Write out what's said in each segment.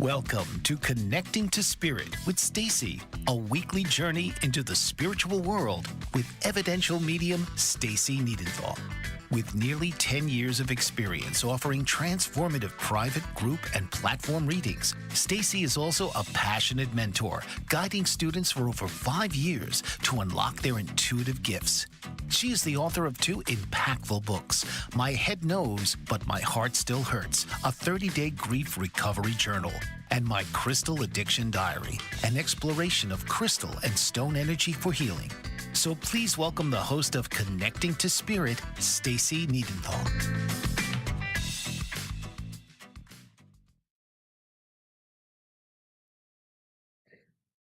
Welcome to Connecting to Spirit with Stacey, a weekly journey into the spiritual world with evidential medium Stacey Niedentohl. With nearly 10 years of experience offering transformative private, group, and platform readings, Stacey is also a passionate mentor, guiding students for over 5 years to unlock their intuitive gifts. She is the author of 2 impactful books, My Head Knows, But My Heart Still Hurts, a 30-day grief recovery journal, and My Crystal Addiction Diary, an exploration of crystal and stone energy for healing. So please welcome the host of Connecting to Spirit, Stacey Niedentohl.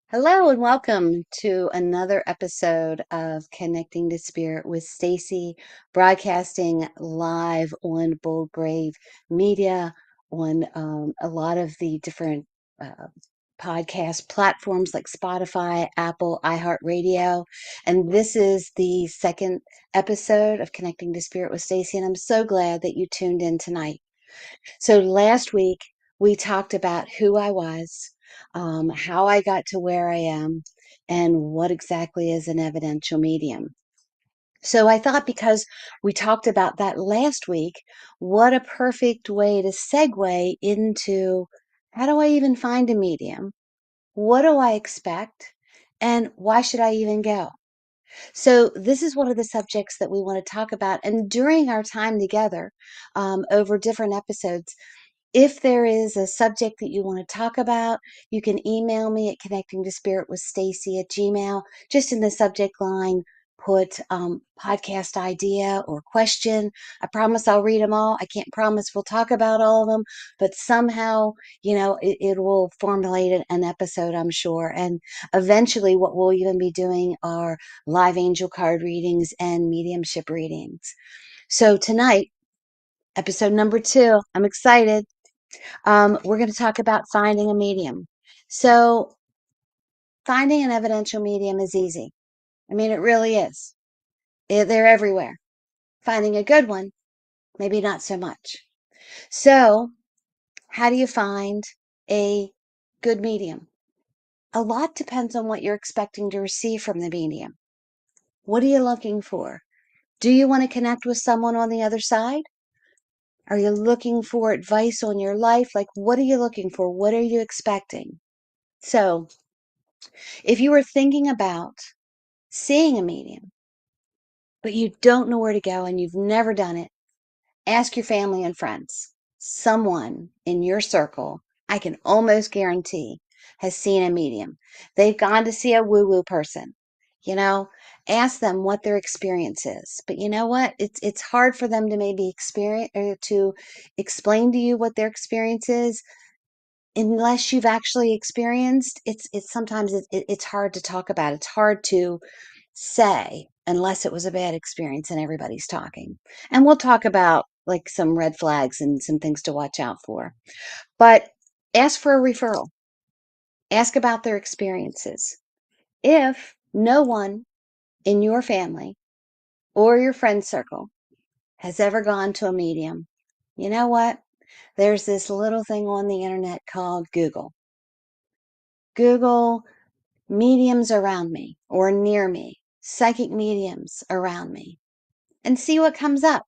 Hello and welcome to another episode of Connecting to Spirit with Stacey, broadcasting live on Bold Grave Media, on a lot of the different uh, podcast platforms like Spotify, Apple, iHeartRadio. And this is the second episode of Connecting to Spirit with Stacey, and I'm so glad that you tuned in tonight. So last week we talked about who I was, how I got to where I am, and what exactly is an evidential medium. So I thought because we talked about that last week, what a perfect way to segue into how do I even find a medium? What do I expect? And why should I even go? So, this is one of the subjects that we want to talk about. And during our time together, over different episodes, if there is a subject that you want to talk about, you can email me at connectingtospiritwithstacy@gmail. Just in the subject line, put podcast idea or question. I promise I'll read them all. I can't promise we'll talk about all of them, but somehow, it will formulate an episode, I'm sure. And eventually, what we'll even be doing are live angel card readings and mediumship readings. So tonight, episode number 2, I'm excited. We're going to talk about finding a medium. So, finding an evidential medium is easy. I mean, it really is. They're everywhere. Finding a good one, maybe not so much. So, how do you find a good medium? A lot depends on what you're expecting to receive from the medium. What are you looking for? Do you want to connect with someone on the other side? Are you looking for advice on your life? Like, what are you looking for? What are you expecting? So, if you were thinking about seeing a medium, but you don't know where to go and you've never done it, ask your family and friends. Someone in your circle, I can almost guarantee, has seen a medium. They've gone to see a woo-woo person. You know, ask them what their experience is. But you know what? It's hard for them to maybe experience or to explain to you what their experience is unless you've actually experienced. It's sometimes it's hard to talk about. It's hard to say unless it was a bad experience and everybody's talking. And we'll talk about like some red flags and some things to watch out for. But ask for a referral. Ask about their experiences. If no one in your family or your friend circle has ever gone to a medium, you know what? There's this little thing on the internet called Google. Google mediums around me or near me, psychic mediums around me, and see what comes up.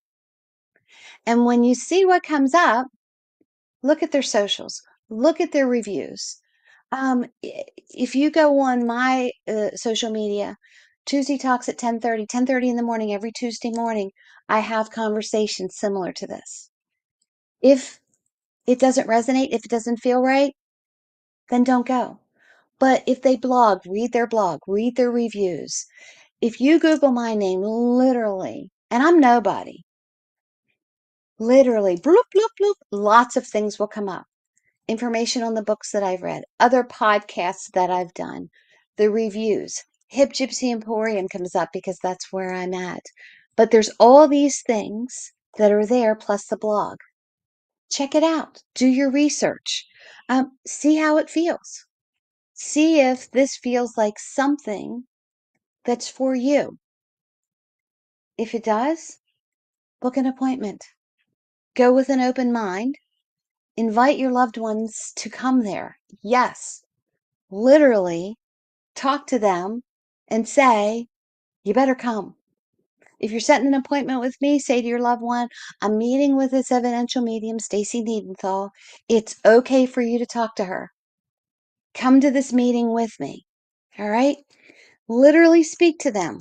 And when you see what comes up, look at their socials, look at their reviews. If you go on my social media, Tuesday Talks at 10:30 in the morning, every Tuesday morning, I have conversations similar to this. If it doesn't resonate, if it doesn't feel right, then don't go. But if they blog, read their reviews. If you Google my name, literally, and I'm nobody, literally, bloop, bloop, bloop, lots of things will come up. Information on the books that I've read, other podcasts that I've done, the reviews. Hip Gypsy Emporium comes up because that's where I'm at. But there's all these things that are there plus the blog. Check it out. Do your research. See how it feels. See if this feels like something that's for you. If it does, book an appointment. Go with an open mind invite your loved ones to come there. Yes, literally talk to them and say, you better come. If you're setting an appointment with me, say to your loved one, I'm meeting with this evidential medium, Stacey Niedentohl. It's okay for you to talk to her. Come to this meeting with me. All right? Literally speak to them.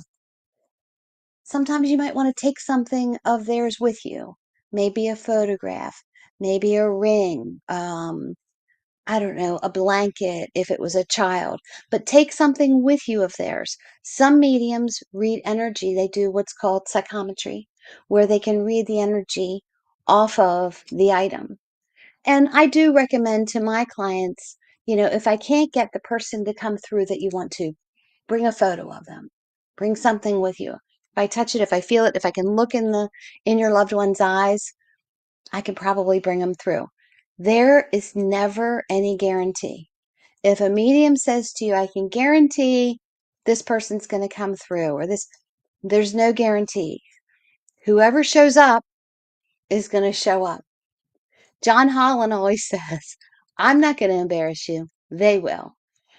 Sometimes you might want to take something of theirs with you. Maybe a photograph, maybe a ring, I don't know, a blanket if it was a child, but take something with you of theirs. Some mediums read energy. They do what's called psychometry, where they can read the energy off of the item. And I do recommend to my clients, if I can't get the person to come through that you want to, bring a photo of them. Bring something with you. If I touch it, if I feel it, if I can look in your loved one's eyes, I can probably bring them through. There is never any guarantee. If a medium says to you, I can guarantee this person's going to come through, or there's no guarantee. Whoever shows up is going to show up. John Holland always says, I'm not going to embarrass you. They will.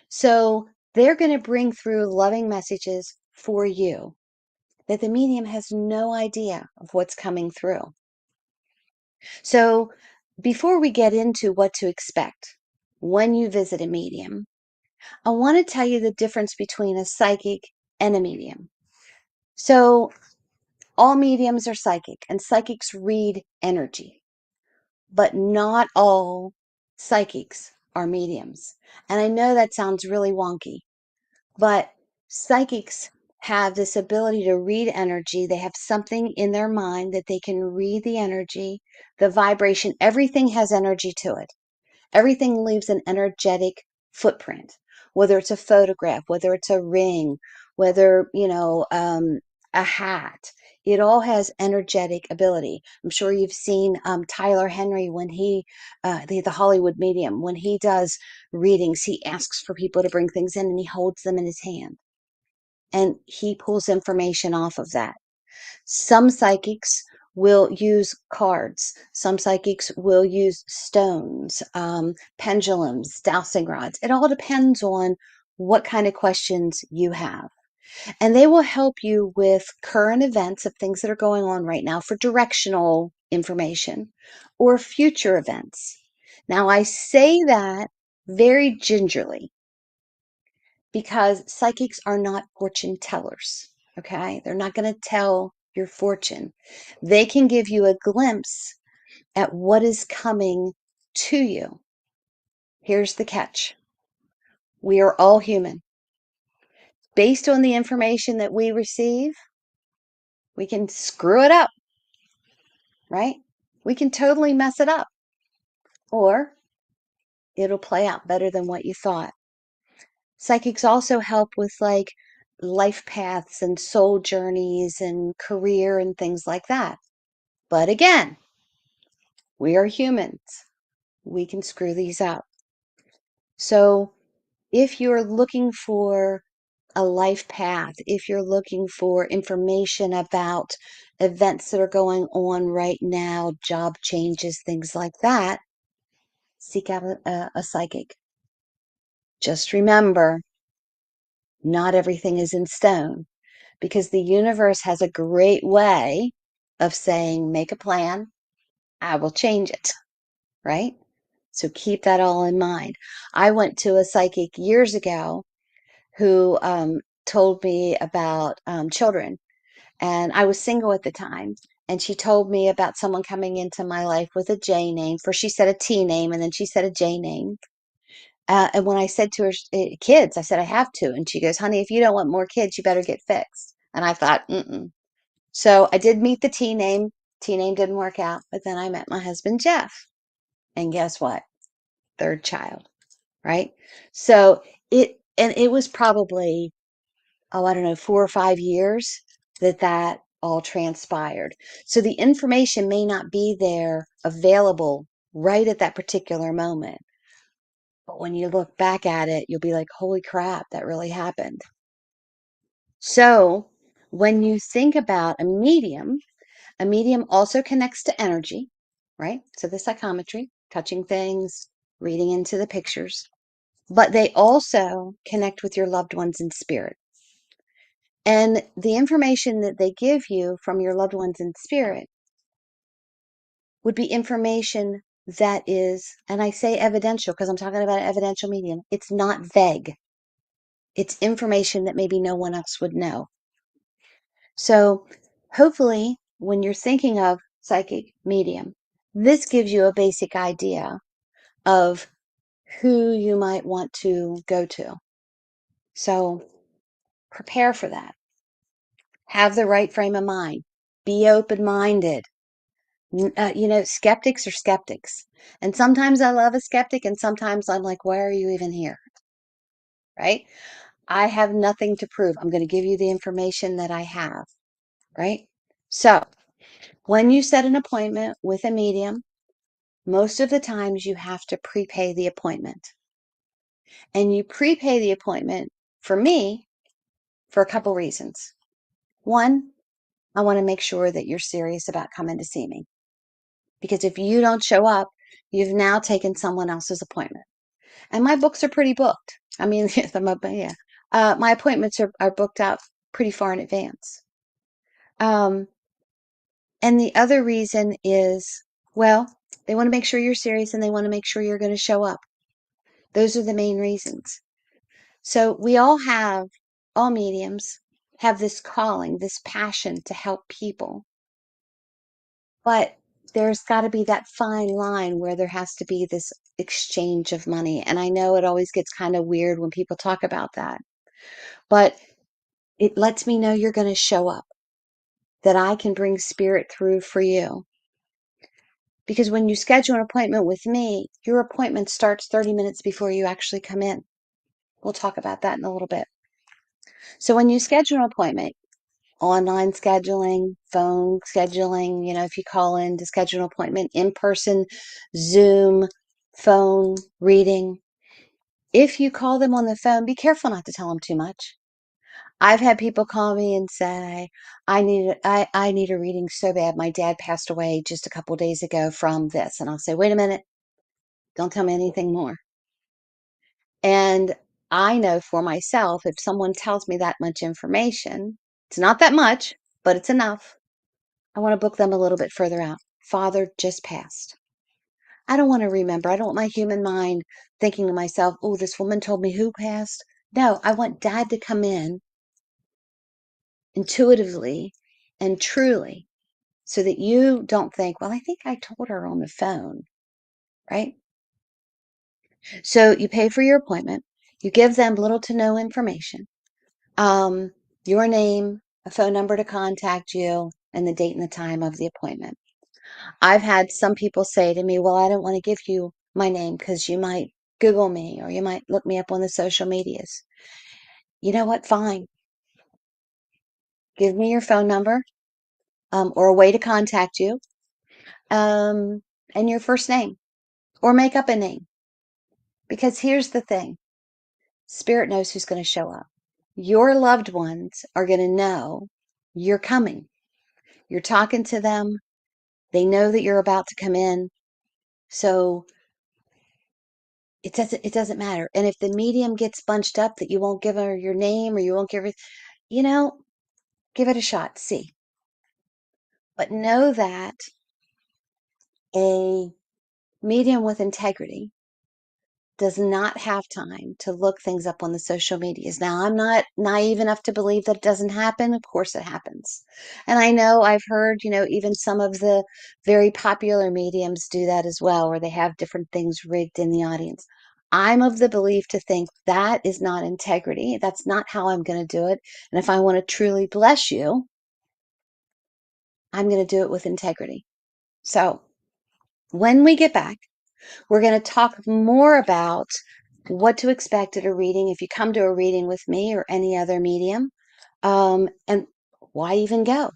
So they're going to bring through loving messages for you that the medium has no idea of what's coming through. So before we get into what to expect when you visit a medium, I want to tell you the difference between a psychic and a medium. So all mediums are psychic, and psychics read energy, but not all psychics are mediums. And I know that sounds really wonky, but psychics have this ability to read energy. They have something in their mind that they can read the energy, the vibration. Everything has energy to it. Everything leaves an energetic footprint, whether it's a photograph, whether it's a ring, whether, a hat. It all has energetic ability. I'm sure you've seen Tyler Henry when the Hollywood medium, when he does readings, he asks for people to bring things in and he holds them in his hand and he pulls information off of that. Some psychics will use cards. Some psychics will use stones, pendulums, dowsing rods. It all depends on what kind of questions you have. And they will help you with current events of things that are going on right now for directional information or future events. Now, I say that very gingerly because psychics are not fortune tellers. Okay. They're not going to tell your fortune. They can give you a glimpse at what is coming to you. Here's the catch. We are all human. Based on the information that we receive, we can screw it up, right? We can totally mess it up, or it'll play out better than what you thought. Psychics also help with like life paths and soul journeys and career and things like that. But again, we are humans. We can screw these up. So if you're looking for a life path, if you're looking for information about events that are going on right now, job changes, things like that, seek out a psychic. Just remember, not everything is in stone because the universe has a great way of saying, make a plan, I will change it, right? So keep that all in mind. I went to a psychic years ago who told me about children, and I was single at the time. And she told me about someone coming into my life with a J name. First, she said a T name, and then she said a J name. And when I said to her, kids, I said, I have two. And she goes, honey, if you don't want more kids, you better get fixed. And I thought, mm-mm. So I did meet the T name. T name didn't work out. But then I met my husband, Jeff. And guess what? Third child, right? So it was probably, I don't know, 4 or 5 years that all transpired. So the information may not be there available right at that particular moment. But when you look back at it, you'll be like, holy crap, that really happened. So when you think about a medium also connects to energy, right? So the psychometry. touching things, reading into the pictures, but they also connect with your loved ones in spirit. And the information that they give you from your loved ones in spirit would be information that is, and I say evidential because I'm talking about evidential medium. It's not vague. It's information that maybe no one else would know. So hopefully when you're thinking of psychic medium, this gives you a basic idea of who you might want to go to. So prepare for that. Have the right frame of mind. Be open-minded. Skeptics are skeptics. And sometimes I love a skeptic and sometimes I'm like, why are you even here? Right? I have nothing to prove. I'm going to give you the information that I have. Right? So when you set an appointment with a medium, most of the times you have to prepay the appointment. And you prepay the appointment for me for a couple reasons. One, I want to make sure that you're serious about coming to see me. Because if you don't show up, you've now taken someone else's appointment. And my books are pretty booked. I mean, my appointments are booked out pretty far in advance. And the other reason is, well, they want to make sure you're serious and they want to make sure you're going to show up. Those are the main reasons. So all mediums have this calling, this passion to help people. But there's got to be that fine line where there has to be this exchange of money. And I know it always gets kind of weird when people talk about that, but it lets me know you're going to show up, that I can bring spirit through for you. Because when you schedule an appointment with me, your appointment starts 30 minutes before you actually come in. We'll talk about that in a little bit. So when you schedule an appointment, online scheduling, phone scheduling, if you call in to schedule an appointment, in person, Zoom, phone, reading. If you call them on the phone, be careful not to tell them too much. I've had people call me and say, I need a reading so bad. My dad passed away just a couple days ago from this. And I'll say, wait a minute, don't tell me anything more. And I know for myself, if someone tells me that much information, it's not that much, but it's enough. I want to book them a little bit further out. Father just passed. I don't want to remember. I don't want my human mind thinking to myself, oh, this woman told me who passed. No, I want dad to come in intuitively and truly so that you don't think, well, I think I told her on the phone, right? So you pay for your appointment. You give them little to no information. Your name, a phone number to contact you, and the date and the time of the appointment. I've had some people say to me, well, I don't want to give you my name because you might Google me or you might look me up on the social medias. You know what? Fine. Give me your phone number or a way to contact you and your first name or make up a name. Because here's the thing. Spirit knows who's going to show up. Your loved ones are going to know you're coming. You're talking to them. They know that you're about to come in. So it doesn't matter. And if the medium gets bunched up that you won't give her your name or you won't give her, give it a shot, see. But know that a medium with integrity does not have time to look things up on the social medias. Now, I'm not naive enough to believe that it doesn't happen. Of course it happens. And I know I've heard, even some of the very popular mediums do that as well, where they have different things rigged in the audience. I'm of the belief to think that is not integrity. That's not how I'm going to do it. And if I want to truly bless you, I'm going to do it with integrity. So when we get back, we're going to talk more about what to expect at a reading if you come to a reading with me or any other medium, and why even go.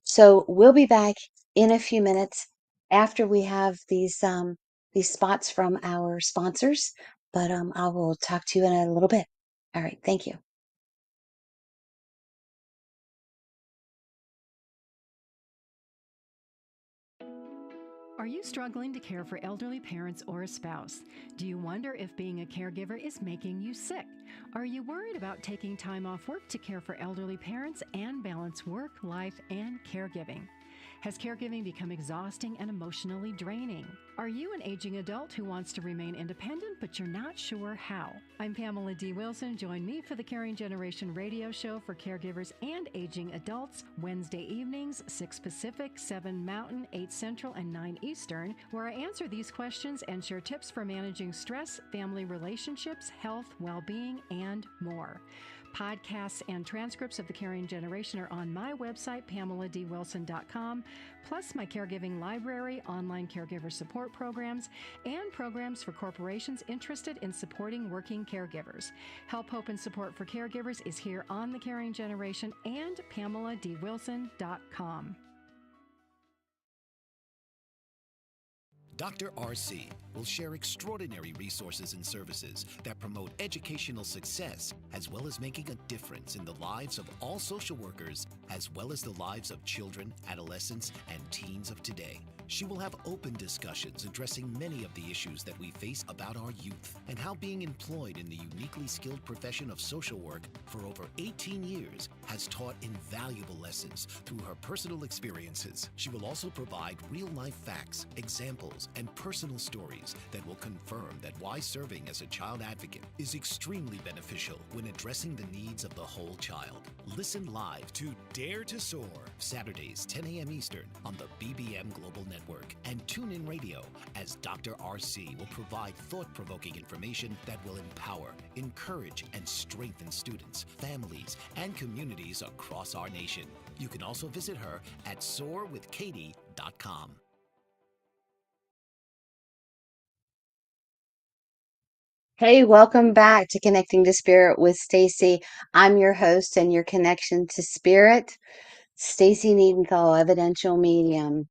So we'll be back in a few minutes after we have these spots from our sponsors, but I will talk to you in a little bit. All right, thank you. Are you struggling to care for elderly parents or a spouse? Do you wonder if being a caregiver is making you sick? Are you worried about taking time off work to care for elderly parents and balance work, life, and caregiving? Has caregiving become exhausting and emotionally draining? Are you an aging adult who wants to remain independent, but you're not sure how? I'm Pamela D. Wilson. Join me for the Caring Generation radio show for caregivers and aging adults, Wednesday evenings, 6 Pacific, 7 Mountain, 8 Central, and 9 Eastern, where I answer these questions and share tips for managing stress, family relationships, health, well-being, and more. Podcasts and transcripts of the Caring Generation are on my website, PamelaDWilson.com, plus my caregiving library, online caregiver support programs, and programs for corporations interested in supporting working caregivers. Help, hope, and support for caregivers is here on the Caring Generation and PamelaDWilson.com. Dr. RC will share extraordinary resources and services that promote educational success, as well as making a difference in the lives of all social workers, as well as the lives of children, adolescents, and teens of today. She will have open discussions addressing many of the issues that we face about our youth and how being employed in the uniquely skilled profession of social work for over 18 years has taught invaluable lessons through her personal experiences. She will also provide real-life facts, examples, and personal stories that will confirm that why serving as a child advocate is extremely beneficial when addressing the needs of the whole child. Listen live to Dare to Soar, Saturdays 10 a.m. Eastern on the BBM Global Network, and tune in radio as Dr. RC will provide thought-provoking information that will empower, encourage, and strengthen students, families, and communities across our nation. You can also visit her at soarwithkatie.com. Hey, welcome back to Connecting to Spirit with Stacey. I'm your host and your connection to spirit, Stacey Niedentohl, evidential medium.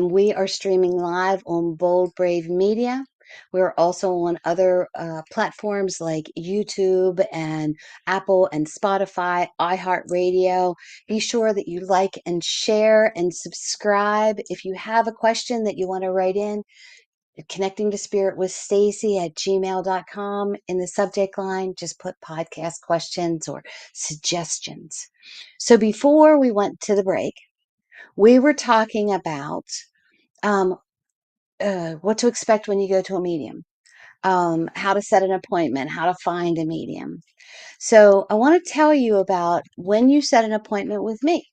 We are streaming live on Bold Brave Media. We're also on other platforms like YouTube and Apple and Spotify, iHeartRadio. Be sure that you like and share and subscribe. If you have a question that you want to write in, Connecting to Spirit with Stacey at gmail.com. In the subject line, just put podcast questions or suggestions. So before we went to the break, we were talking about what to expect when you go to a medium, how to set an appointment, how to find a medium. So I want to tell you about when you set an appointment with me.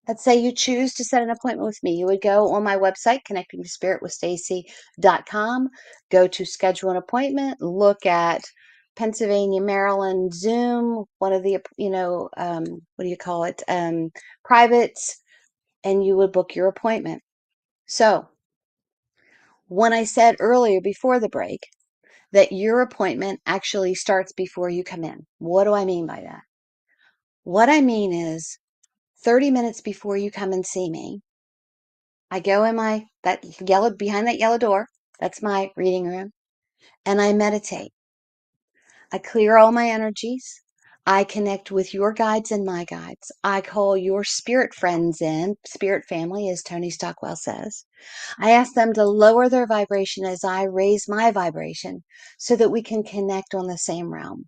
Let's say you choose to set an appointment with me. You would go on my website, connectingtospiritwithstacey.com, go to schedule an appointment, look at Pennsylvania, Maryland, Zoom, one of the, what do you call it? Privates, and you would book your appointment. So when I said earlier before the break that your appointment actually starts before you come in, what do I mean by that? What I mean is 30 minutes before you come and see me, I go in behind that yellow door, that's my reading room, and I meditate. I clear all my energies. I connect with your guides and my guides. I call your spirit friends in, spirit family, as Tony Stockwell says. I ask them to lower their vibration as I raise my vibration so that we can connect on the same realm.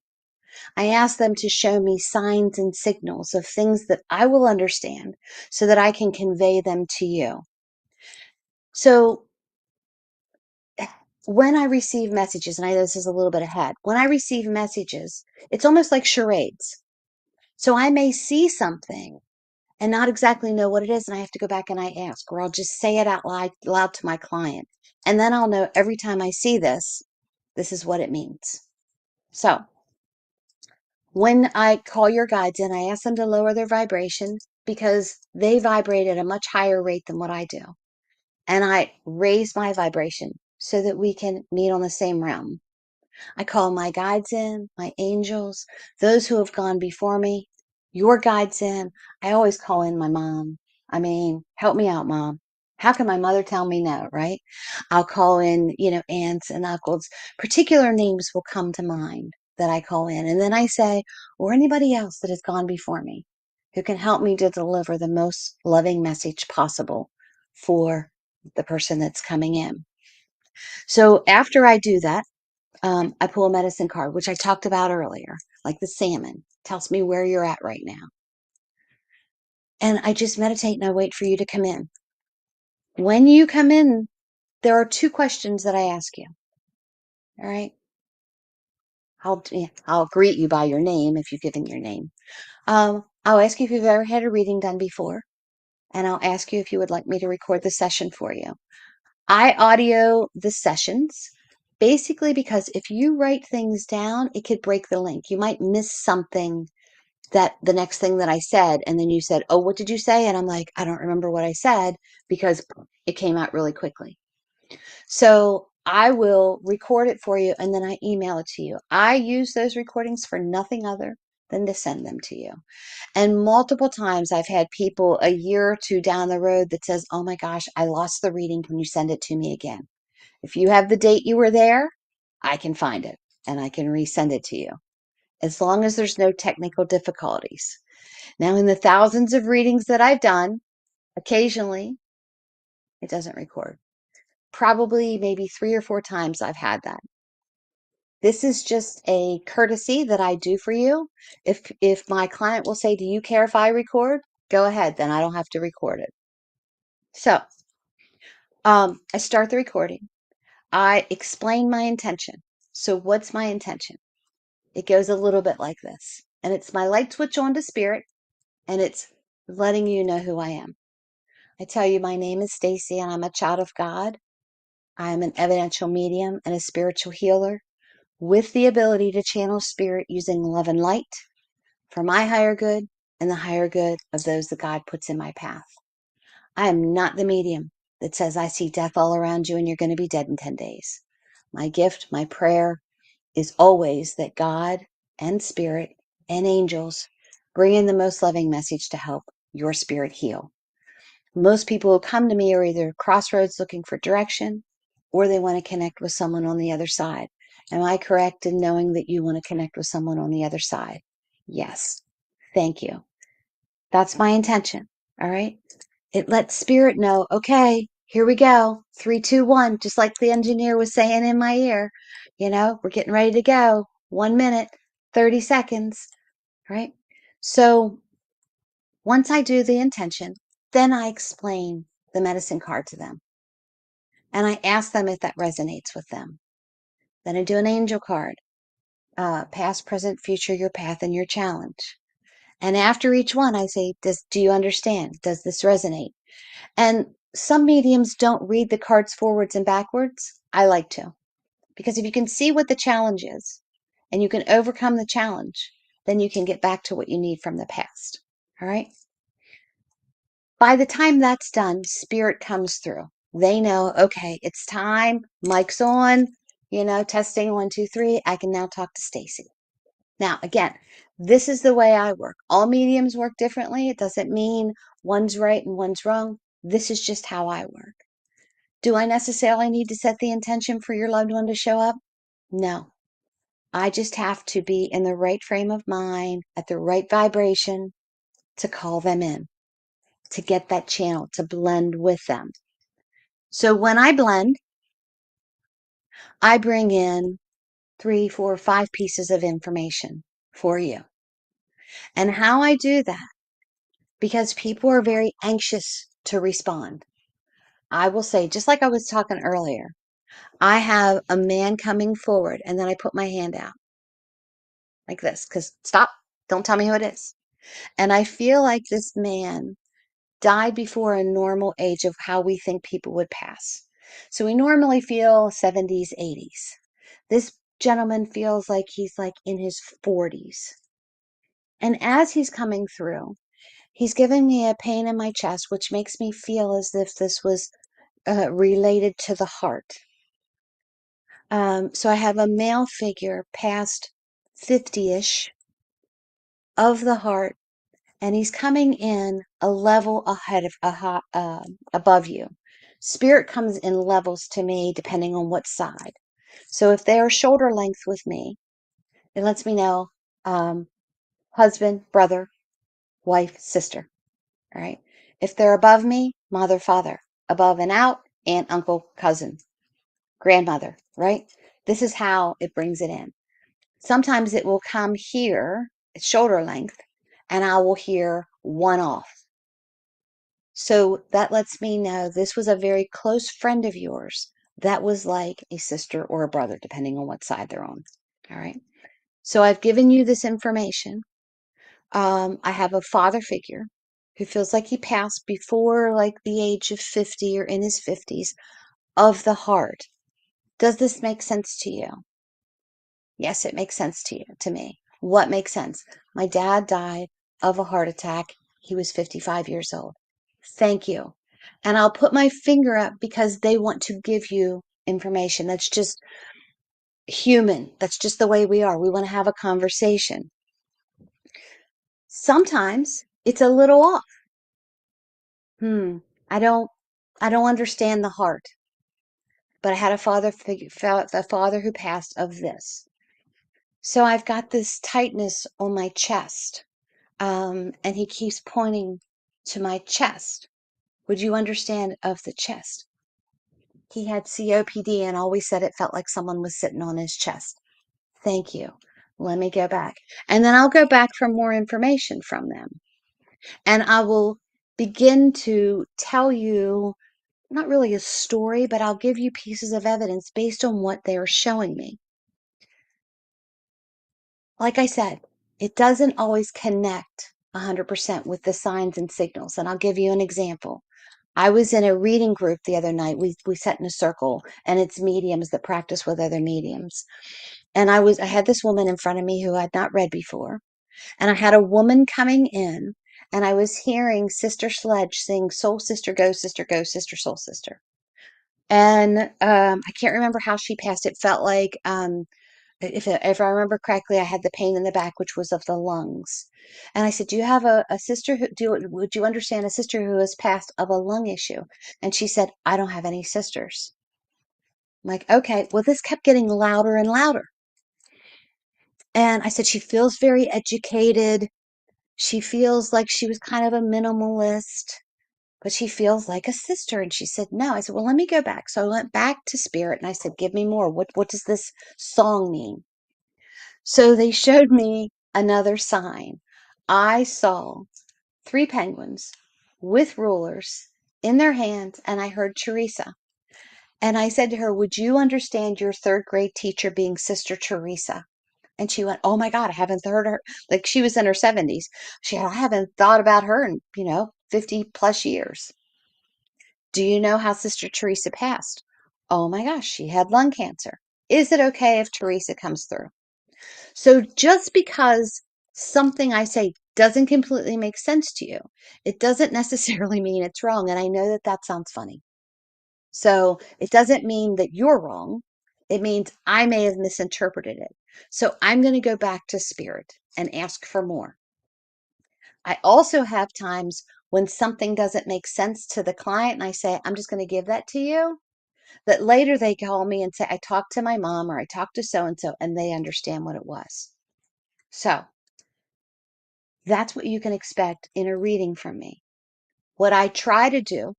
I ask them to show me signs and signals of things that I will understand so that I can convey them to you. So when I receive messages, and I know this is a little bit ahead, when I receive messages, it's almost like charades. So I may see something and not exactly know what it is, and I have to go back and I ask, or I'll just say it out loud to my client. And then I'll know every time I see this, this is what it means. So when I call your guides in, I ask them to lower their vibration because they vibrate at a much higher rate than what I do. And I raise my vibration so that we can meet on the same realm. I call my guides in, my angels, those who have gone before me, your guides in. I always call in my mom. I mean, help me out, Mom. How can my mother tell me no, right? I'll call in, aunts and uncles. Particular names will come to mind that I call in. And then I say, or anybody else that has gone before me who can help me to deliver the most loving message possible for the person that's coming in. So after I do that, I pull a medicine card, which I talked about earlier, like the salmon, tells me where you're at right now. And I just meditate and I wait for you to come in. When you come in, there are 2 questions that I ask you. All right. I'll greet you by your name if you've given your name. I'll ask you if you've ever had a reading done before, and I'll ask you if you would like me to record the session for you. I audio the sessions basically because if you write things down, it could break the link. You might miss something that the next thing that I said, and then you said, "Oh, what did you say?" And I'm like, "I don't remember what I said," because it came out really quickly. So I will record it for you and then I email it to you. I use those recordings for nothing other than to send them to you. And multiple times I've had people a year or 2 down the road that says, "Oh my gosh, I lost the reading. Can you send it to me again?" If you have the date you were there, I can find it and I can resend it to you as long as there's no technical difficulties. Now, in the thousands of readings that I've done, occasionally it doesn't record. Probably maybe 3 or 4 times I've had that. This is just a courtesy that I do for you. If my client will say, "Do you care if I record?" Go ahead, then I don't have to record it. So, I start the recording. I explain my intention. So what's my intention? It goes a little bit like this. And it's my light switch on to spirit, and it's letting you know who I am. I tell you, my name is Stacey, and I'm a child of God. I am an evidential medium and a spiritual healer with the ability to channel spirit using love and light for my higher good and the higher good of those that God puts in my path. I am not the medium that says, "I see death all around you and you're going to be dead in 10 days. My gift, my prayer is always that God and spirit and angels bring in the most loving message to help your spirit heal. Most people who come to me are either crossroads looking for direction or they want to connect with someone on the other side. Am I correct in knowing that you want to connect with someone on the other side? Yes. Thank you. That's my intention. All right. It lets spirit know, okay, here we go. 3, 2, 1, just like the engineer was saying in my ear. We're getting ready to go. 1 minute, 30 seconds. Right. So once I do the intention, then I explain the medicine card to them. And I ask them if that resonates with them. Then I do an angel card, past, present, future, your path, and your challenge. And after each one, I say, do you understand? Does this resonate? And some mediums don't read the cards forwards and backwards. I like to. Because if you can see what the challenge is and you can overcome the challenge, then you can get back to what you need from the past. All right? By the time that's done, spirit comes through. They know, okay, it's time. Mic's on, testing 1, 2, 3. I can now talk to Stacey. Now, again, this is the way I work. All mediums work differently. It doesn't mean one's right and one's wrong. This is just how I work. Do I necessarily need to set the intention for your loved one to show up? No. I just have to be in the right frame of mind, at the right vibration to call them in, to get that channel, to blend with them. So when I blend, I bring in 3, 4, 5 pieces of information for you. And how I do that, because people are very anxious to respond. I will say, just like I was talking earlier, I have a man coming forward and then I put my hand out like this, because stop, don't tell me who it is. And I feel like this man died before a normal age of how we think people would pass. So we normally feel 70s, 80s. This gentleman feels like he's like in his 40s. And as he's coming through, he's giving me a pain in my chest, which makes me feel as if this was related to the heart. So I have a male figure past 50-ish of the heart, and he's coming in a level ahead of above you. Spirit comes in levels to me depending on what side. So if they're shoulder length with me, it lets me know husband, brother, wife, sister. All right. If they're above me, mother, father. Above and out, aunt, uncle, cousin, grandmother, right? This is how it brings it in. Sometimes it will come here, at shoulder length, and I will hear one off. So that lets me know this was a very close friend of yours. That was like a sister or a brother, depending on what side they're on. All right. So I've given you this information. I have a father figure who feels like he passed before like the age of 50 or in his 50s of the heart. Does this make sense to you? Yes, it makes sense to you, to me. What makes sense? My dad died of a heart attack. He was 55 years old. Thank you. And I'll put my finger up because they want to give you information. That's just human. That's just the way we are. We want to have a conversation. Sometimes it's a little off. Hmm. I don't I don't understand the heart. But I had a father who passed of this. So I've got this tightness on my chest. And he keeps pointing to my chest. Would you understand of the chest? He had COPD and always said it felt like someone was sitting on his chest. Thank you. Let me go back. And then I'll go back for more information from them. And I will begin to tell you, not really a story, but I'll give you pieces of evidence based on what they're showing me. Like I said, it doesn't always connect 100% with the signs and signals. And I'll give you an example. I was in a reading group the other night. We sat in a circle, and it's mediums that practice with other mediums. And I had this woman in front of me who I'd not read before. And I had a woman coming in, and I was hearing Sister Sledge sing Soul Sister Go, Sister Soul Sister. And I can't remember how she passed. It felt like if I remember correctly, I had the pain in the back, which was of the lungs. And I said, "Do you have a sister would you understand a sister who has passed of a lung issue?" And she said, "I don't have any sisters." I'm like, "Okay." Well, this kept getting louder and louder. And I said, "She feels very educated. She feels like she was kind of a minimalist, but she feels like a sister." And she said, "No." I said, "Well, let me go back." So I went back to spirit and I said, "Give me more. What does this song mean?" So they showed me another sign. I saw three penguins with rulers in their hands, and I heard Teresa. And I said to her, "Would you understand your third grade teacher being Sister Teresa?" And she went, "Oh my God, I haven't heard her." Like she was in her 70s. She had, "I haven't thought about her in, 50 plus years." "Do you know how Sister Teresa passed?" "Oh my gosh, she had lung cancer." "Is it okay if Teresa comes through?" So just because something I say doesn't completely make sense to you, it doesn't necessarily mean it's wrong. And I know that that sounds funny. So it doesn't mean that you're wrong. It means I may have misinterpreted it. So I'm going to go back to spirit and ask for more. I also have times when something doesn't make sense to the client and I say, "I'm just going to give that to you." That later they call me and say, "I talked to my mom," or "I talked to so and so," and they understand what it was. So that's what you can expect in a reading from me. What I try to do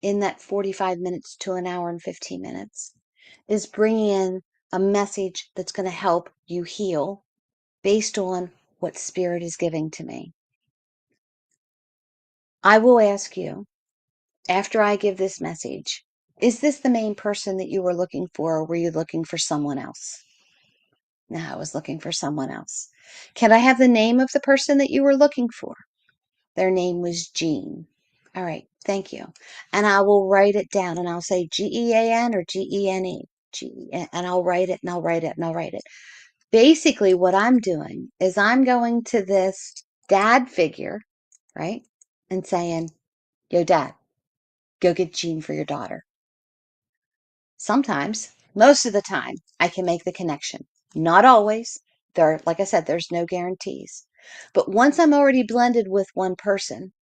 in that 45 minutes to an hour and 15 minutes is bring in a message that's going to help you heal based on what spirit is giving to me. I will ask you after I give this message, is this the main person that you were looking for, or were you looking for someone else? No, I was looking for someone else. Can I have the name of the person that you were looking for? Their name was Jean. All right, thank you. And I will write it down and I'll say Gean or Gene. And I'll write it and I'll write it and I'll write it. Basically, what I'm doing is I'm going to this dad figure, right? And saying, "Yo, dad, go get Jean for your daughter." Sometimes, most of the time, I can make the connection. Not always. Like I said, there's no guarantees. But once I'm already blended with one person,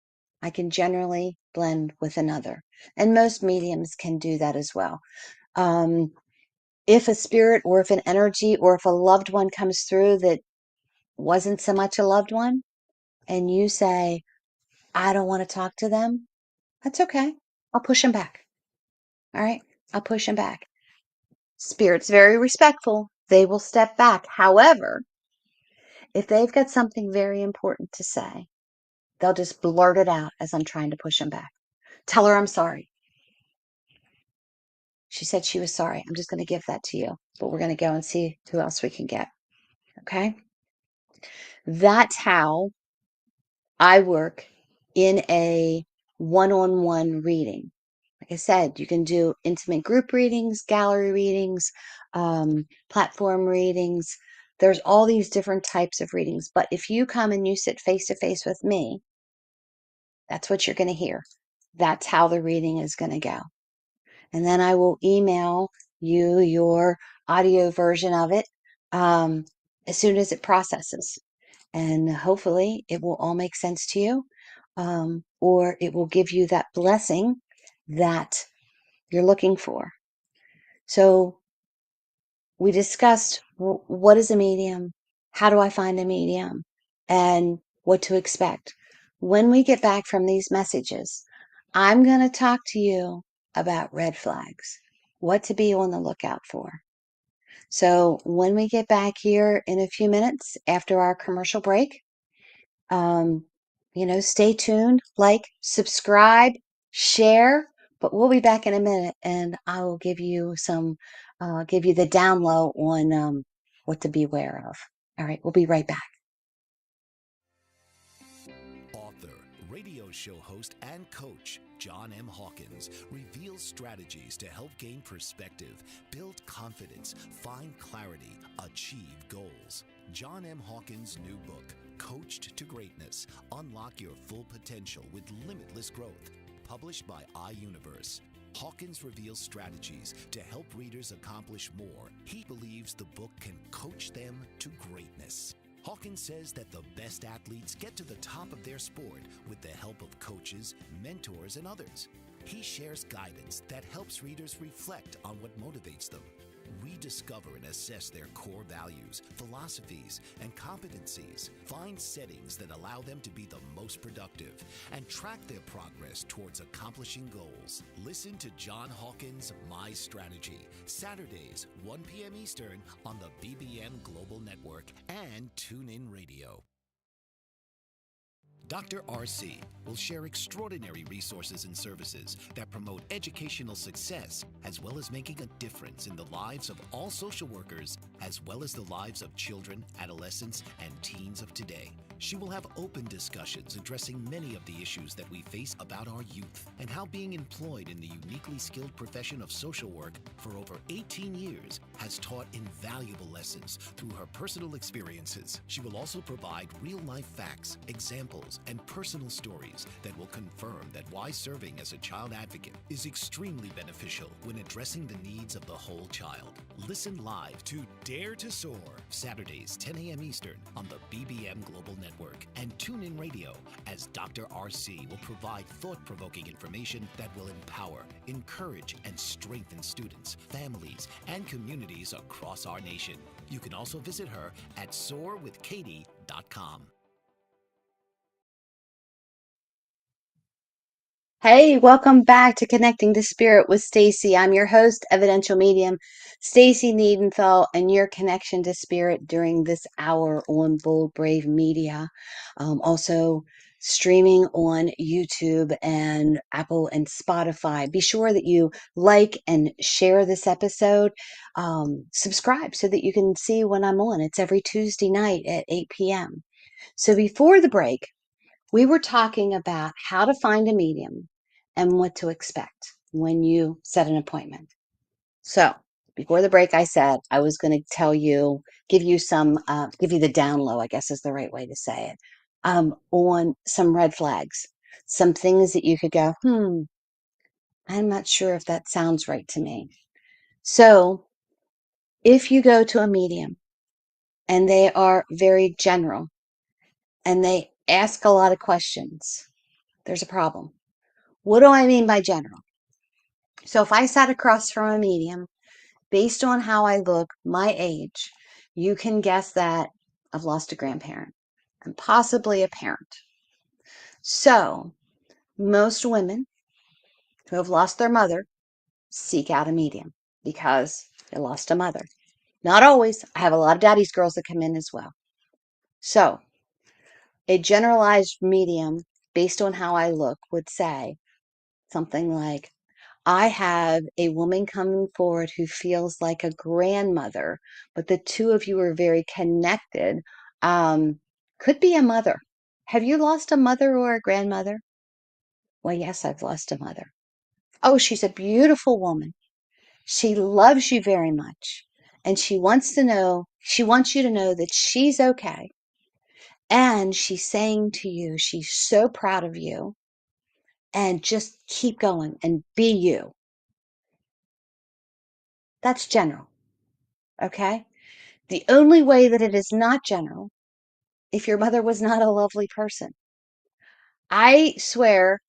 I can generally blend with another. And most mediums can do that as well. If a spirit or if an energy or if a loved one comes through that wasn't so much a loved one, and you say, "I don't want to talk to them," that's okay. I'll push them back. All right. I'll push them back. Spirit's very respectful. They will step back. However, if they've got something very important to say, they'll just blurt it out as I'm trying to push them back. Tell her I'm sorry. She said she was sorry. I'm just going to give that to you, but we're going to go and see who else we can get. Okay. That's how I work in a one-on-one reading. Like I said, you can do intimate group readings, gallery readings, platform readings. There's all these different types of readings. But if you come and you sit face to face with me, that's what you're going to hear. That's how the reading is going to go. And then I will email you your audio version of it as soon as it processes. And hopefully it will all make sense to you, or it will give you that blessing that you're looking for. So we discussed what is a medium, how do I find a medium, and what to expect. When we get back from these messages, I'm going to talk to you about red flags, what to be on the lookout for. So when we get back here in a few minutes after our commercial break, um, stay tuned, like, subscribe, share, but we'll be back in a minute and I will give you give you the down low on what to beware of. All right, we'll be right back. Author, radio show host, and coach John M. Hawkins reveals strategies to help gain perspective, build confidence, find clarity, achieve goals. John M. Hawkins' new book, Coached to Greatness, Unlock Your Full Potential with Limitless Growth, published by iUniverse. Hawkins reveals strategies to help readers accomplish more. He believes the book can coach them to greatness. Hawkins says that the best athletes get to the top of their sport with the help of coaches, mentors, and others. He shares guidance that helps readers reflect on what motivates them. Rediscover and assess their core values, philosophies, and competencies. Find settings that allow them to be the most productive and track their progress towards accomplishing goals. Listen to John Hawkins' My Strategy, Saturdays, 1 p.m. Eastern on the BBM Global Network and TuneIn Radio. Dr. RC will share extraordinary resources and services that promote educational success, as well as making a difference in the lives of all social workers, as well as the lives of children, adolescents, and teens of today. She will have open discussions addressing many of the issues that we face about our youth and how being employed in the uniquely skilled profession of social work for over 18 years has taught invaluable lessons through her personal experiences. She will also provide real-life facts, examples, and personal stories that will confirm that why serving as a child advocate is extremely beneficial when addressing the needs of the whole child. Listen live to Dare to Soar, Saturdays, 10 a.m. Eastern on the BBM Global Network and TuneIn Radio, as Dr. RC will provide thought-provoking information that will empower, encourage, and strengthen students, families, and communities across our nation. You can also visit her at soarwithkatie.com. Hey, welcome back to Connecting to Spirit with Stacey. I'm your host, Evidential Medium, Stacey Niedentohl, and your connection to Spirit during this hour on Bold Brave Media. Also streaming on YouTube and Apple and Spotify. Be sure that you like and share this episode. Subscribe so that you can see when I'm on. It's every Tuesday night at 8 p.m. So before the break, we were talking about how to find a medium and what to expect when you set an appointment. So before the break, I said I was going to give you the down low, I guess is the right way to say it, on some red flags, some things that you could go, I'm not sure if that sounds right to me. So if you go to a medium and they are very general and they ask a lot of questions, there's a problem. What do I mean by general? So if I sat across from a medium, based on how I look, my age, you can guess that I've lost a grandparent and possibly a parent. So most women who have lost their mother seek out a medium because they lost a mother. Not always. I have a lot of daddy's girls that come in as well. So a generalized medium, based on how I look, would say something like, I have a woman coming forward who feels like a grandmother, but the two of you are very connected. Could be a mother. Have you lost a mother or a grandmother? Well, yes, I've lost a mother. Oh, she's a beautiful woman. She loves you very much. And she wants you to know that she's okay. And she's saying to you, she's so proud of you. And just keep going and be you. That's general. Okay? The only way that it is not general, if your mother was not a lovely person. I swear,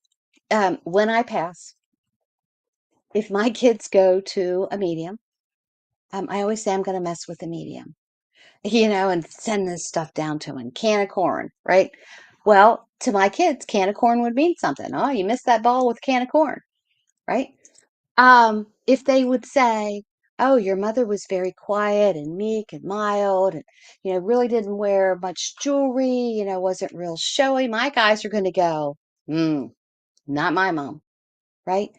when I pass, if my kids go to a medium, I always say I'm going to mess with the medium, and send this stuff down to them. Can of corn, right? Well, to my kids, can of corn would mean something. Oh, you missed that ball with a can of corn, right? If they would say, oh, your mother was very quiet and meek and mild and, really didn't wear much jewelry, wasn't real showy, my guys are going to go, not my mom, right?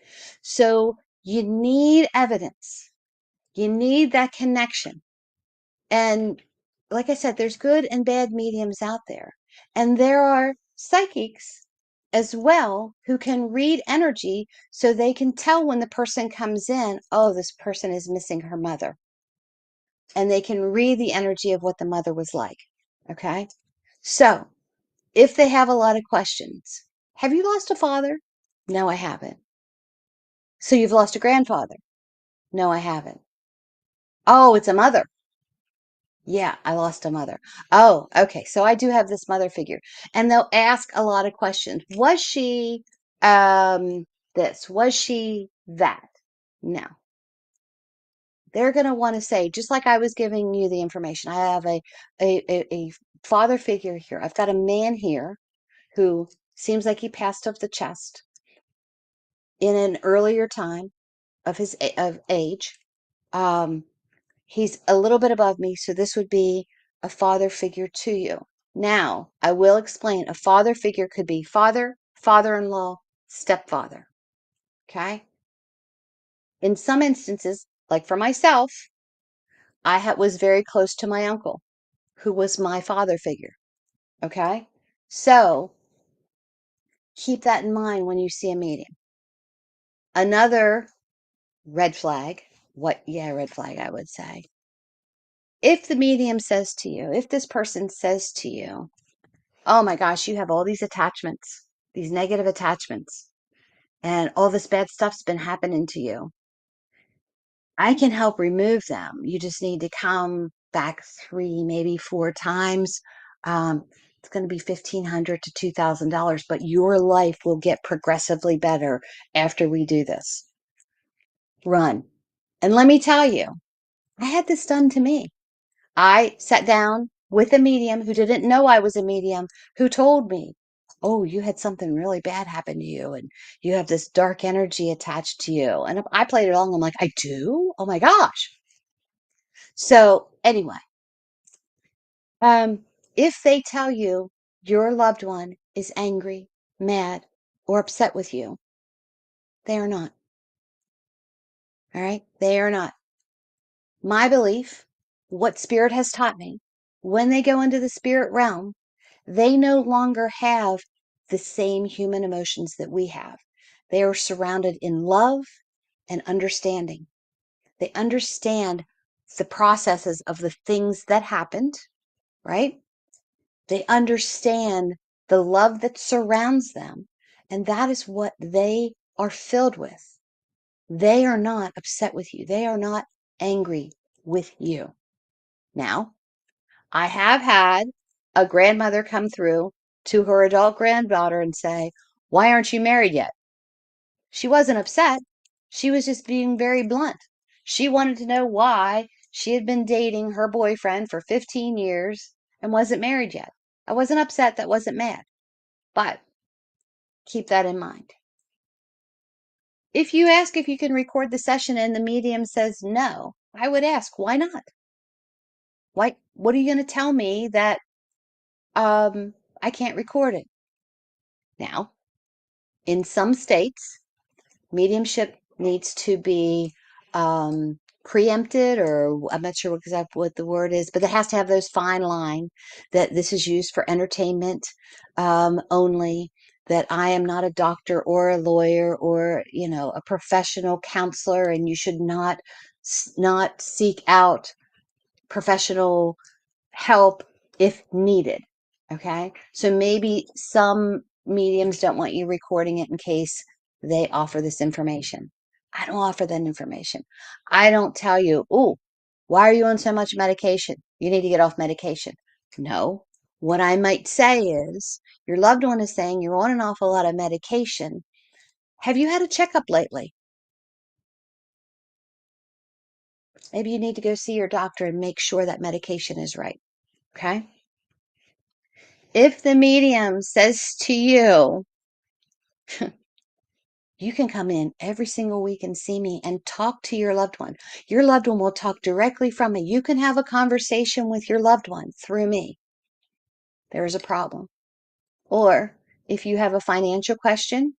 So you need evidence. You need that connection. And like I said, there's good and bad mediums out there. And there are psychics as well who can read energy so they can tell when the person comes in, oh, this person is missing her mother. And they can read the energy of what the mother was like. Okay. So if they have a lot of questions, have you lost a father? No, I haven't. So you've lost a grandfather? No, I haven't. Oh, it's a mother. Yeah, I lost a mother. Oh, okay. So I do have this mother figure. And they'll ask a lot of questions. Was she this? Was she that? No. They're going to want to say, just like I was giving you the information, I have a father figure here. I've got a man here who seems like he passed off the chest in an earlier time of his of age. Um, He's a little bit above me, so this would be a father figure to you. Now, I will explain. A father figure could be father, father-in-law, stepfather. Okay? In some instances, like for myself, I was very close to my uncle, who was my father figure. Okay? So, keep that in mind when you see a medium. Another red flag, red flag, I would say. If the medium says to you, if this person says to you, oh my gosh, you have all these attachments, these negative attachments, and all this bad stuff's been happening to you. I can help remove them. You just need to come back 3, maybe 4 times. It's going to be $1,500 to $2,000, but your life will get progressively better after we do this. Run. And let me tell you, I had this done to me. I sat down with a medium who didn't know I was a medium, who told me, oh, you had something really bad happen to you, and you have this dark energy attached to you. And I played it along. I'm like, I do? Oh my gosh. So anyway, if they tell you your loved one is angry, mad, or upset with you, they are not. All right? They are not. My belief, what spirit has taught me, when they go into the spirit realm, they no longer have the same human emotions that we have. They are surrounded in love and understanding. They understand the processes of the things that happened, right? They understand the love that surrounds them. And that is what they are filled with. They are not upset with you. They are not angry with you. Now, I have had a grandmother come through to her adult granddaughter and say, why aren't you married yet? She wasn't upset. She was just being very blunt. She wanted to know why she had been dating her boyfriend for 15 years and wasn't married yet. I wasn't upset. That wasn't mad. But keep that in mind. If you ask if you can record the session and the medium says no, I would ask, why not? What are you going to tell me that I can't record it? Now, in some states, mediumship needs to be preempted, or I'm not sure exactly what the word is, but it has to have those fine line that this is used for entertainment only, that I am not a doctor or a lawyer or, a professional counselor, and you should not seek out professional help if needed. Okay. So maybe some mediums don't want you recording it in case they offer this information. I don't offer that information. I don't tell you, oh, why are you on so much medication? You need to get off medication. No. What I might say is, your loved one is saying you're on an awful lot of medication. Have you had a checkup lately? Maybe you need to go see your doctor and make sure that medication is right. Okay. If the medium says to you, you can come in every single week and see me and talk to your loved one. Your loved one will talk directly from me. You can have a conversation with your loved one through me. There is a problem. Or if you have a financial question,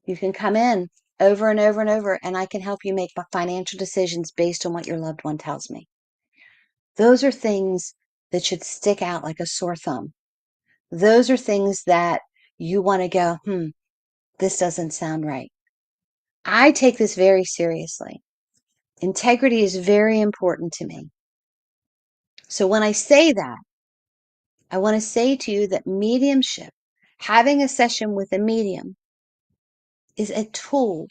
you can come in over and over and over, and I can help you make financial decisions based on what your loved one tells me. Those are things that should stick out like a sore thumb. Those are things that you want to go, this doesn't sound right. I take this very seriously. Integrity is very important to me. So when I say that, I want to say to you that mediumship, having a session with a medium, is a tool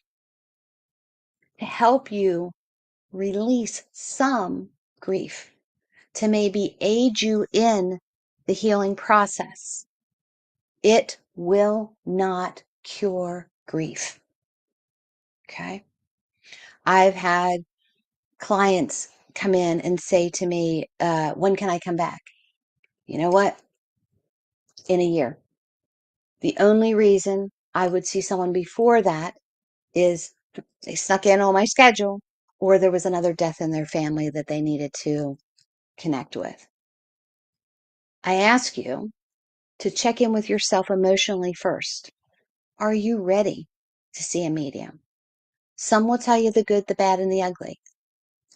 to help you release some grief, to maybe aid you in the healing process. It will not cure grief. Okay? I've had clients come in and say to me, when can I come back? You know what? In a year. The only reason I would see someone before that is they snuck in on my schedule, or there was another death in their family that they needed to connect with. I ask you to check in with yourself emotionally first. Are you ready to see a medium? Some will tell you the good, the bad, and the ugly.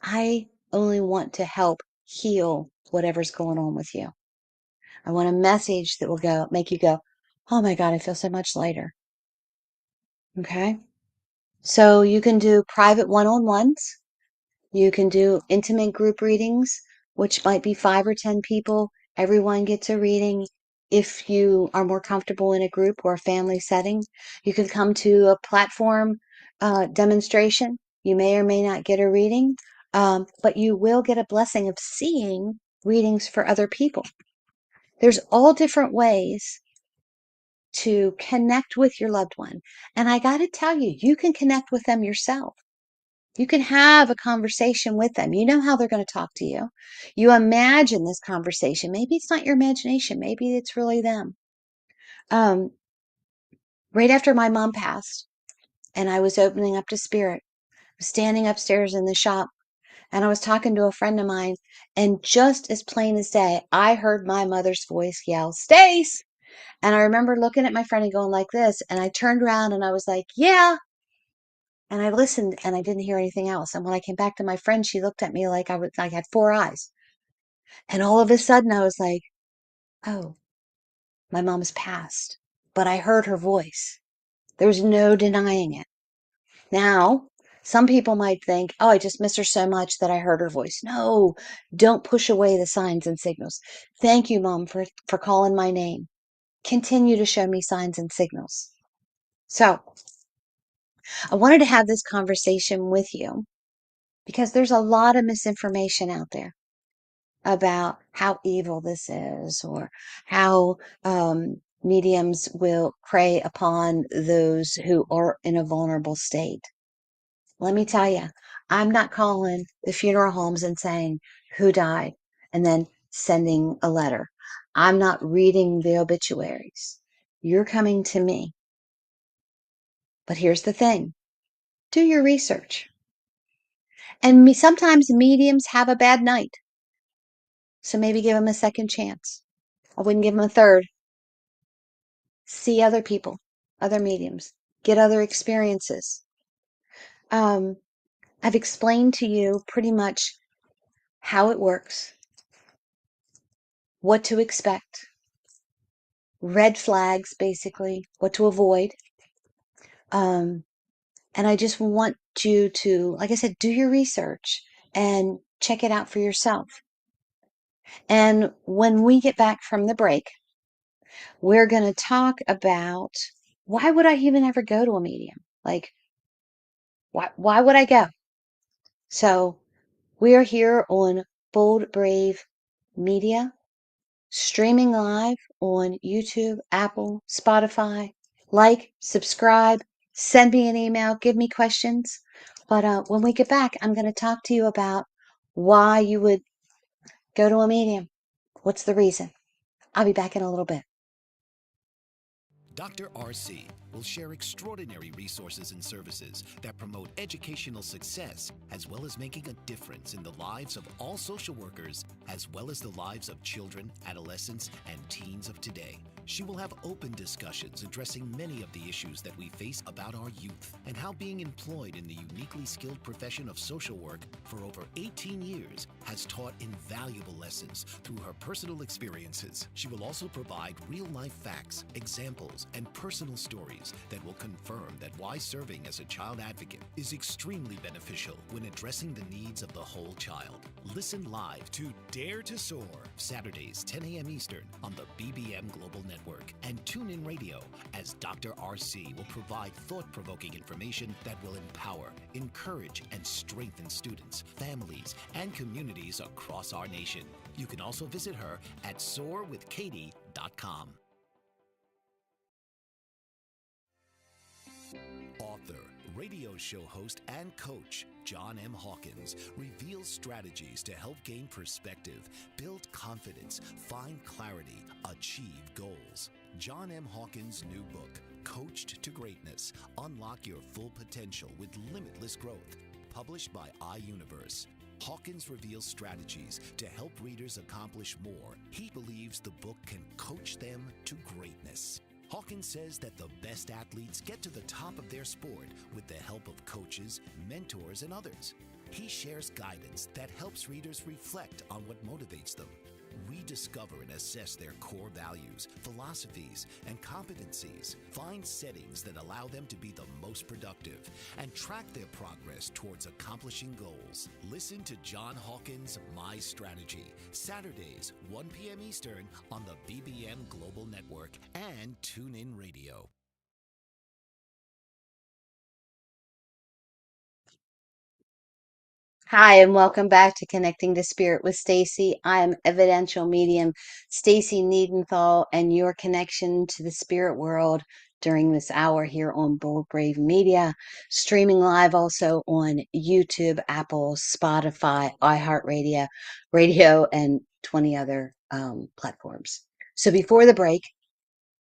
I only want to help heal whatever's going on with you. I want a message that will make you go, oh my God, I feel so much lighter. Okay? So you can do private one-on-ones. You can do intimate group readings, which might be 5 or 10 people. Everyone gets a reading. If you are more comfortable in a group or a family setting, you can come to a platform demonstration. You may or may not get a reading, but you will get a blessing of seeing readings for other people. There's all different ways to connect with your loved one. And I got to tell you, you can connect with them yourself. You can have a conversation with them. You know how they're going to talk to you. You imagine this conversation. Maybe it's not your imagination. Maybe it's really them. Right after my mom passed and I was opening up to spirit, I was standing upstairs in the shop and I was talking to a friend of mine, and just as plain as day, I heard my mother's voice yell, Stace! And I remember looking at my friend and going like this, and I turned around and I was like, yeah. And I listened and I didn't hear anything else. And when I came back to my friend, she looked at me like I had 4 eyes. And all of a sudden I was like, oh, my mom's passed. But I heard her voice. There was no denying it. Now, some people might think, oh, I just miss her so much that I heard her voice. No, don't push away the signs and signals. Thank you, Mom, for calling my name. Continue to show me signs and signals. So I wanted to have this conversation with you because there's a lot of misinformation out there about how evil this is, or how mediums will prey upon those who are in a vulnerable state. Let me tell you, I'm not calling the funeral homes and saying who died and then sending a letter. I'm not reading the obituaries. You're coming to me. But here's the thing. Do your research. And sometimes mediums have a bad night. So maybe give them a second chance. I wouldn't give them a third. See other people, other mediums, get other experiences. I've explained to you pretty much how it works, what to expect, red flags, basically, what to avoid. And I just want you to, like I said, do your research and check it out for yourself. And when we get back from the break, we're going to talk about why would I even ever go to a medium? Like, why would I go? So we are here on Bold Brave Media, streaming live on YouTube, Apple, Spotify. Like, subscribe, send me an email, give me questions. But when we get back, I'm going to talk to you about why you would go to a medium. What's the reason? I'll be back in a little bit. Dr. RC will share extraordinary resources and services that promote educational success, as well as making a difference in the lives of all social workers, as well as the lives of children, adolescents, and teens of today. She will have open discussions addressing many of the issues that we face about our youth and how being employed in the uniquely skilled profession of social work for over 18 years has taught invaluable lessons through her personal experiences. She will also provide real-life facts, examples, and personal stories that will confirm that why serving as a child advocate is extremely beneficial when addressing the needs of the whole child. Listen live to Dare to Soar, Saturdays, 10 a.m. Eastern on the BBM Global Network, and tune in radio as Dr. RC will provide thought-provoking information that will empower, encourage, and strengthen students, families, and communities across our nation. You can also visit her at soarwithkatie.com. Author, radio show host, and coach John M. Hawkins reveals strategies to help gain perspective, build confidence, find clarity, achieve goals. John M. Hawkins' new book, Coached to Greatness: Unlock Your Full Potential with Limitless Growth, published by iUniverse. Hawkins reveals strategies to help readers accomplish more. He believes the book can coach them to greatness. Hawkins says that the best athletes get to the top of their sport with the help of coaches, mentors, and others. He shares guidance that helps readers reflect on what motivates them. We discover and assess their core values, philosophies, and competencies, find settings that allow them to be the most productive, and track their progress towards accomplishing goals. Listen to John Hawkins' My Strategy, Saturdays, 1 p.m. Eastern on the BBM Global Network and TuneIn Radio. Hi, and welcome back to Connecting to Spirit with Stacey. I am evidential medium Stacey Niedentohl, and your connection to the spirit world during this hour here on Bold Brave Media, streaming live also on YouTube, Apple, Spotify, iHeartRadio, and 20 other platforms. So before the break,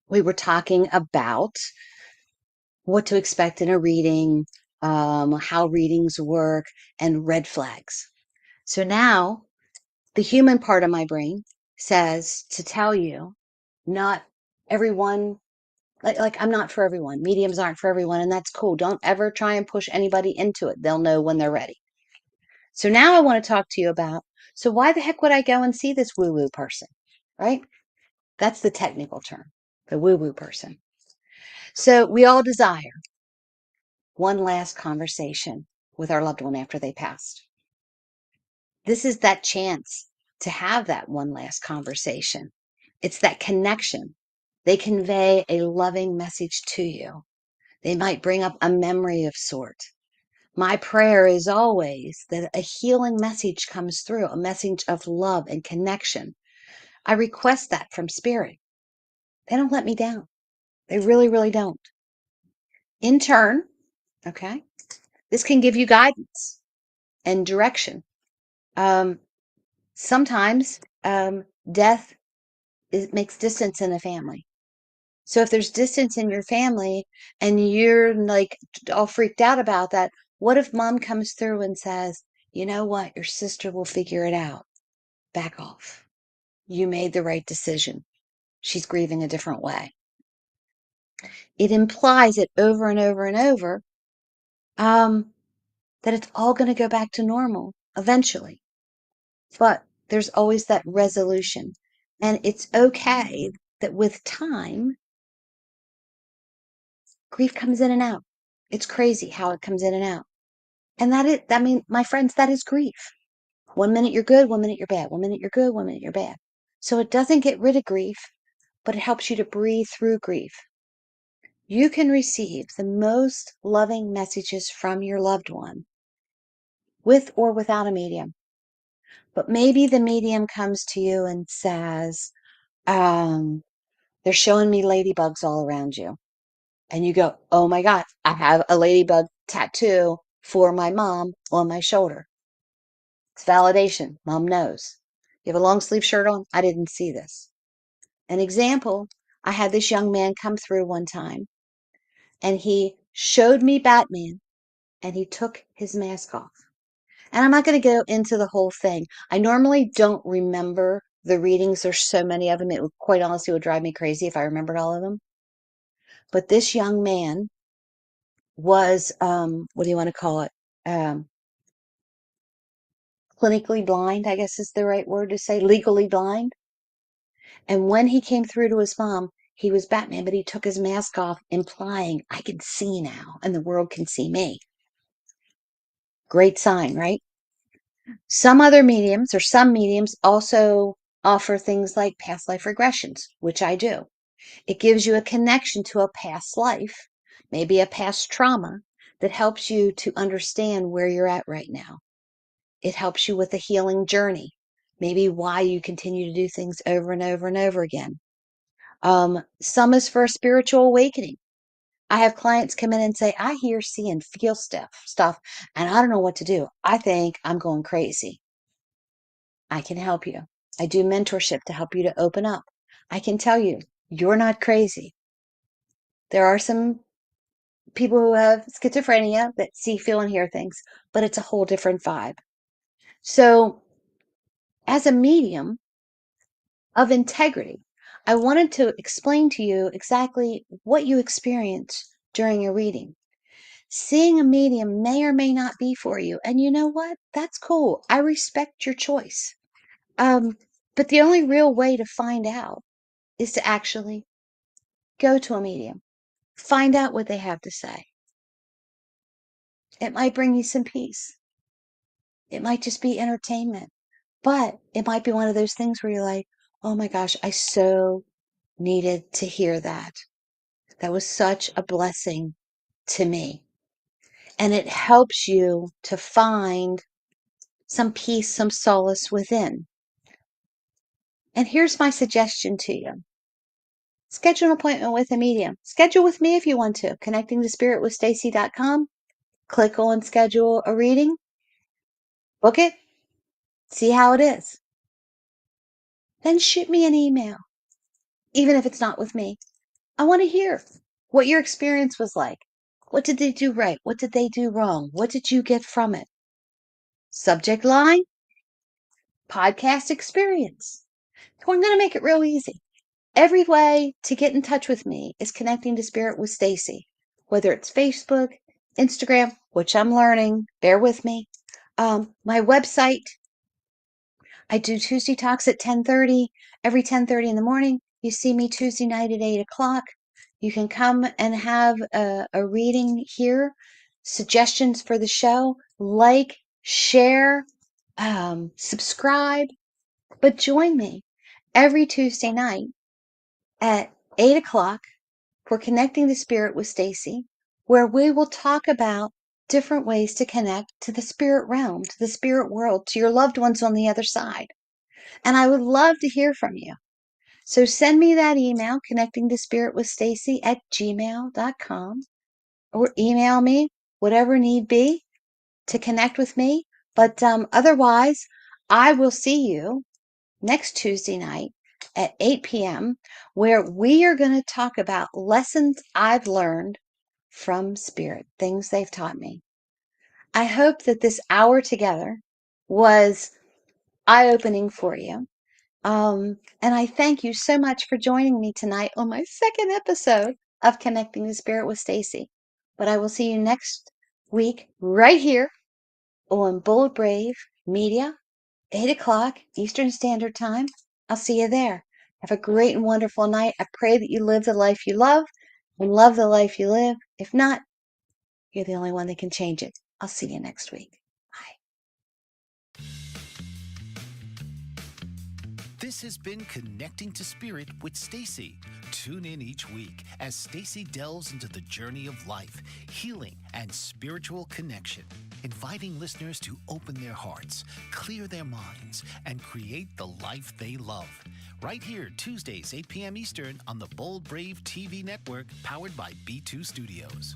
we were talking about what to expect in a reading, how readings work, and red flags. So now the human part of my brain says to tell you, not everyone, like I'm not for everyone. Mediums aren't for everyone, and that's cool. Don't ever try and push anybody into it. They'll know when they're ready. So now I want to talk to you about, so why the heck would I go and see this woo-woo person, right? That's the technical term, the woo-woo person. So we all desire one last conversation with our loved one after they passed. This is that chance to have that one last conversation. It's that connection. They convey a loving message to you. They might bring up a memory of sort. My prayer is always that a healing message comes through, a message of love and connection. I request that from Spirit. They don't let me down. They really, really don't. In turn, okay, this can give you guidance and direction. Sometimes death makes distance in a family. So if there's distance in your family and you're like all freaked out about that, what if mom comes through and says, you know what, your sister will figure it out. Back off. You made the right decision. She's grieving a different way. It implies it over and over and over, that it's all going to go back to normal eventually. But there's always that resolution. And it's okay that with time, grief comes in and out. It's crazy how it comes in and out. And I mean, my friends, that is grief. 1 minute you're good, 1 minute you're bad. 1 minute you're good, 1 minute you're bad. So it doesn't get rid of grief, but it helps you to breathe through grief. You can receive the most loving messages from your loved one with or without a medium. But maybe the medium comes to you and says, they're showing me ladybugs all around you. And you go, oh my God, I have a ladybug tattoo for my mom on my shoulder. It's validation. Mom knows. You have a long sleeve shirt on? I didn't see this. An example, I had this young man come through one time and he showed me Batman and he took his mask off. And I'm not going to go into the whole thing. I normally don't remember the readings. There's so many of them. It would, quite honestly, would drive me crazy if I remembered all of them. But this young man was, what do you want to call it? Clinically blind, I guess is the right word to say, legally blind. And when he came through to his mom, he was Batman, but he took his mask off, implying, I can see now, and the world can see me. Great sign, right? Some mediums also offer things like past life regressions, which I do. It gives you a connection to a past life, maybe a past trauma, that helps you to understand where you're at right now. It helps you with a healing journey, maybe why you continue to do things over and over and over again. Some is for a spiritual awakening. I have clients come in and say, I hear, see, and feel stuff, and I don't know what to do. I think I'm going crazy. I can help you. I do mentorship to help you to open up. I can tell you, you're not crazy. There are some people who have schizophrenia that see, feel, and hear things, but it's a whole different vibe. So, as a medium of integrity, I wanted to explain to you exactly what you experience during a reading. Seeing a medium may or may not be for you. And you know what? That's cool. I respect your choice. But the only real way to find out is to actually go to a medium, find out what they have to say. It might bring you some peace. It might just be entertainment, but it might be one of those things where you're like, oh my gosh, I so needed to hear that. That was such a blessing to me. And it helps you to find some peace, some solace within. And here's my suggestion to you. Schedule an appointment with a medium. Schedule with me if you want to. ConnectingToSpiritWithStacey.com. Click on schedule a reading. Book it. See how it is. Then shoot me an email, even if it's not with me. I want to hear what your experience was like. What did they do right? What did they do wrong? What did you get from it? Subject line, podcast experience. So I'm going to make it real easy. Every way to get in touch with me is Connecting to Spirit with Stacey, whether it's Facebook, Instagram, which I'm learning, bear with me. My website, I do Tuesday talks at 10:30, every 10:30 in the morning. You see me Tuesday night at 8 o'clock. You can come and have a reading here, suggestions for the show, like, share, subscribe, but join me every Tuesday night at 8 o'clock for Connecting the Spirit with Stacey, where we will talk about different ways to connect to the spirit realm, to the spirit world, to your loved ones on the other side. And I would love to hear from you. So send me that email, connectingtospiritwithstacey@gmail.com, or email me, whatever need be, to connect with me. But otherwise, I will see you next Tuesday night at 8 p.m., where we are going to talk about lessons I've learned from Spirit, things they've taught me. I hope that this hour together was eye-opening for you. And I thank you so much for joining me tonight on my second episode of Connecting to Spirit with Stacey. But I will see you next week right here on Bold Brave Media, 8 o'clock Eastern Standard Time. I'll see you there. Have a great and wonderful night. I pray that you live the life you love and love the life you live. If not, you're the only one that can change it. I'll see you next week. Bye. This has been Connecting to Spirit with Stacey. Tune in each week as Stacey delves into the journey of life, healing, and spiritual connection, inviting listeners to open their hearts, clear their minds, and create the life they love. Right here, Tuesdays, 8 p.m. Eastern on the Bold Brave TV network, powered by B2 Studios.